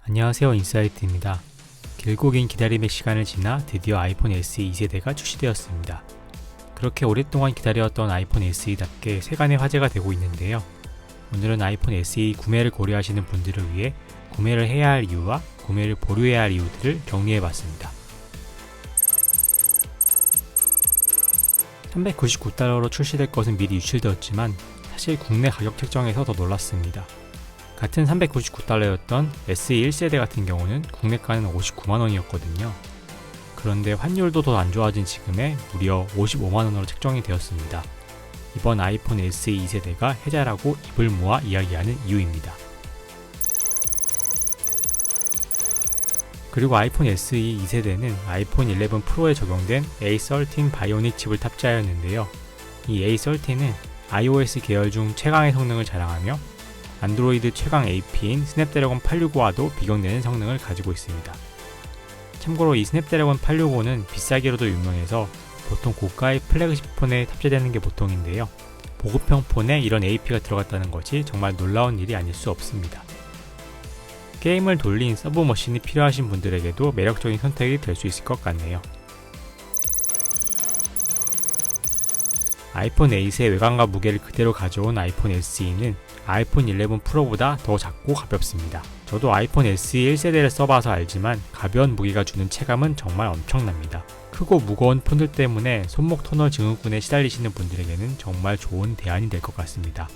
안녕하세요, 인사이트입니다. 길고 긴 기다림의 시간을 지나 드디어 아이폰 SE 2세대가 출시되었습니다. 그렇게 오랫동안 기다려왔던 아이폰 SE답게 세간의 화제가 되고 있는데요. 오늘은 아이폰 SE 구매를 고려하시는 분들을 위해 구매를 해야 할 이유와 구매를 보류해야 할 이유들을 정리해봤습니다. 399달러로 출시될 것은 미리 유출되었지만 사실 국내 가격 책정에서 더 놀랐습니다. 같은 399달러였던 SE 1세대 같은 경우는 국내가는 59만원이었거든요. 그런데 환율도 더 안 좋아진 지금에 무려 55만원으로 책정이 되었습니다. 이번 아이폰 SE 2세대가 해자라고 입을 모아 이야기하는 이유입니다. 그리고 아이폰 SE 2세대는 아이폰 11 프로에 적용된 A13 바이오닉 칩을 탑재하였는데요. 이 A13은 iOS 계열 중 최강의 성능을 자랑하며 안드로이드 최강 AP인 스냅드래곤 865와도 비교되는 성능을 가지고 있습니다. 참고로 이 스냅드래곤 865는 비싸기로도 유명해서 보통 고가의 플래그십 폰에 탑재되는 게 보통인데요. 보급형 폰에 이런 AP가 들어갔다는 것이 정말 놀라운 일이 아닐 수 없습니다. 게임을 돌린 서브 머신이 필요하신 분들에게도 매력적인 선택이 될 수 있을 것 같네요. 아이폰 8의 외관과 무게를 그대로 가져온 아이폰 SE는 아이폰 11 프로보다 더 작고 가볍습니다. 저도 아이폰 SE 1세대를 써봐서 알지만 가벼운 무게가 주는 체감은 정말 엄청납니다. 크고 무거운 폰들 때문에 손목 터널 증후군에 시달리시는 분들에게는 정말 좋은 대안이 될 것 같습니다.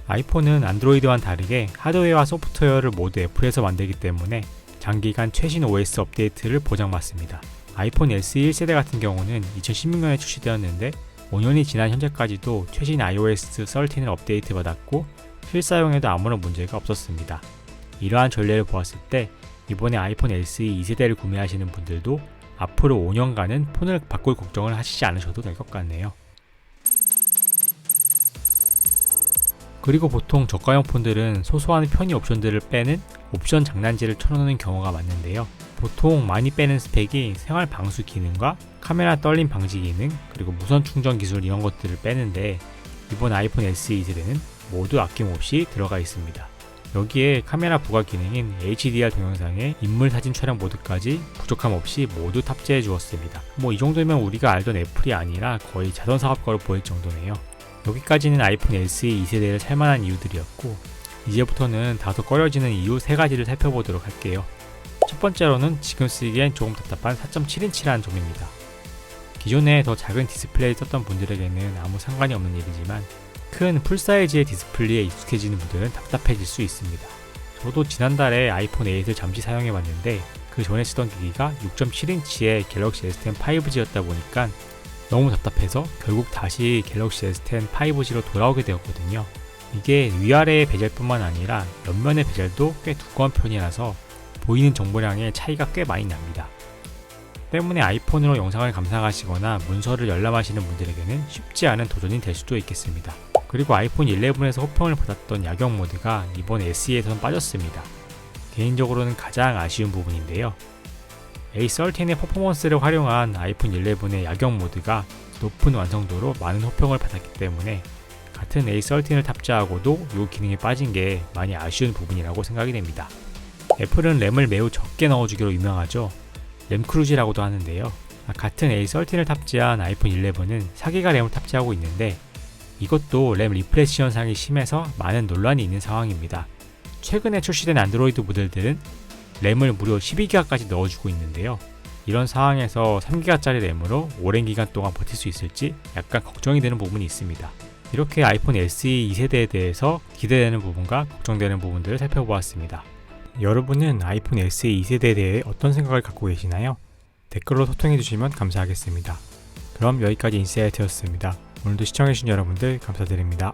아이폰은 안드로이드와는 다르게 하드웨어와 소프트웨어를 모두 애플에서 만들기 때문에 장기간 최신 OS 업데이트를 보장받습니다. 아이폰 SE 1세대 같은 경우는 2016년에 출시되었는데 5년이 지난 현재까지도 최신 iOS 13을 업데이트 받았고 실사용에도 아무런 문제가 없었습니다. 이러한 전례를 보았을 때 이번에 아이폰 SE 2세대를 구매하시는 분들도 앞으로 5년간은 폰을 바꿀 걱정을 하시지 않으셔도 될 것 같네요. 그리고 보통 저가형 폰들은 소소한 편의 옵션들을 빼는 옵션 장난질을 쳐넣는 경우가 많은데요. 보통 많이 빼는 스펙이 생활 방수 기능과 카메라 떨림 방지 기능, 그리고 무선 충전 기술 이런 것들을 빼는데 이번 아이폰 SE 2세대는 모두 아낌없이 들어가 있습니다. 여기에 카메라 부가 기능인 HDR 동영상의 인물 사진 촬영 모드까지 부족함 없이 모두 탑재해 주었습니다. 이 정도면 우리가 알던 애플이 아니라 거의 자선 사업가로 보일 정도네요. 여기까지는 아이폰 SE 2세대를 살만한 이유들이었고 이제부터는 다소 꺼려지는 이유 3가지를 살펴보도록 할게요. 첫 번째로는 지금 쓰기엔 조금 답답한 4.7인치라는 점입니다. 기존에 더 작은 디스플레이를 썼던 분들에게는 아무 상관이 없는 일이지만 큰 풀사이즈의 디스플레이에 익숙해지는 분들은 답답해질 수 있습니다. 저도 지난달에 아이폰 8을 잠시 사용해봤는데 그 전에 쓰던 기기가 6.7인치의 갤럭시 S10 5G였다 보니까 너무 답답해서 결국 다시 갤럭시 S10 5G로 돌아오게 되었거든요. 이게 위아래의 베젤뿐만 아니라 옆면의 베젤도 꽤 두꺼운 편이라서 보이는 정보량의 차이가 꽤 많이 납니다. 때문에 아이폰으로 영상을 감상하시거나 문서를 열람하시는 분들에게는 쉽지 않은 도전이 될 수도 있겠습니다. 그리고 아이폰 11에서 호평을 받았던 야경 모드가 이번 SE에서는 빠졌습니다. 개인적으로는 가장 아쉬운 부분인데요. A13의 퍼포먼스를 활용한 아이폰 11의 야경 모드가 높은 완성도로 많은 호평을 받았기 때문에 같은 A13을 탑재하고도 이 기능이 빠진 게 많이 아쉬운 부분이라고 생각이 됩니다. 애플은 램을 매우 적게 넣어주기로 유명하죠. 램크루즈라고도 하는데요. 같은 A13을 탑재한 아이폰 11은 4기가 램을 탑재하고 있는데 이것도 램 리프레시 현상이 심해서 많은 논란이 있는 상황입니다. 최근에 출시된 안드로이드 모델들은 램을 무려 12기가까지 넣어주고 있는데요. 이런 상황에서 3기가짜리 램으로 오랜 기간 동안 버틸 수 있을지 약간 걱정이 되는 부분이 있습니다. 이렇게 아이폰 SE 2세대에 대해서 기대되는 부분과 걱정되는 부분들을 살펴보았습니다. 여러분은 아이폰 SE 2세대에 대해 어떤 생각을 갖고 계시나요? 댓글로 소통해주시면 감사하겠습니다. 그럼 여기까지 인사이트였습니다. 오늘도 시청해주신 여러분들 감사드립니다.